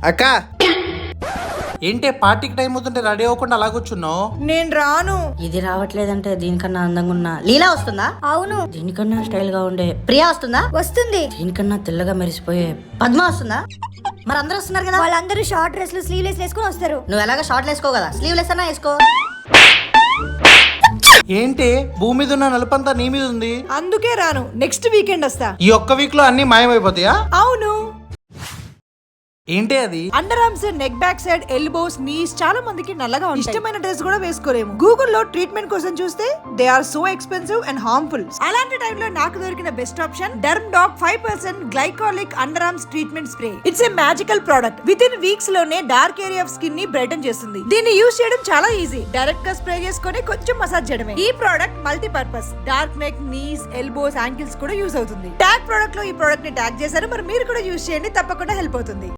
అక్క ఏంటి పార్టీకి టైం అవుతుంటే రెడీ అవ్వకుండా అలా కూర్చున్నావు? నేను రాను. ఇది రావట్లేదంటే దీనికన్నా అందంగా ఉన్న లీలా వస్తుందా? అవును దీనికన్నా స్టైల్ గా ఉండే ప్రియా వస్తుందా? వస్తుంది. దీనికన్నా తెల్లగా మెరిసిపోయే పద్మ వస్తుందా? మరి అందరూ వస్తున్నారు కదా. వాళ్ళందరూ షార్ట్ డ్రెస్లు స్లీవ్లెస్ వేసుకుని వస్తారు. నువ్వు ఎలాగ షార్ట్ వేసుకో కదా, స్లీవ్లెస్ అన్నా వేసుకో. ఏంటి భూమి మీద ఉన్న నలుపంతా నీ మీద ఉంది? అందుకే రాను. నెక్స్ట్ వీకెండ్ వస్తా. ఈ ఒక్క వీక్ లో అన్ని మాయమైపోతాయా? అవును. ఏంటి అది? Under arms, neck back side, elbows, knees చాలా మందికి నల్లగా ఉంటాయి. ఇష్టమైన డ్రెస్ కూడా వేసుకోలేము. గూగుల్లో ట్రీట్మెంట్ కోసం చూస్తే they are so expensive and harmful. అలాంటి టైంలో నాకు దొరికిన best option derm doc 5% glycolic under arms treatment spray. It's a magical product. Within weeks లోనే డార్క్ ఏరియా ఆఫ్ స్కిన్ ని బ్రైటన్ చేస్తుంది. దీన్ని యూజ్ చేయడం చాలా ఈజీ. డైరెక్ట్ గా స్ప్రే చేసుకొని కొంచెం మసాజ్ చేయడమే. ఈ product multi purpose. Dark neck, knees, elbows, ankles కూడా యూజ్ అవుతుంది. ట్యాగ్ ప్రోడక్ట్ లో ఈ ప్రోడక్ట్ ని ట్యాగ్ చేశారు. మరి మీరు కూడా యూజ్ చేయండి, తప్పకుండా హెల్ప్ అవుతుంది.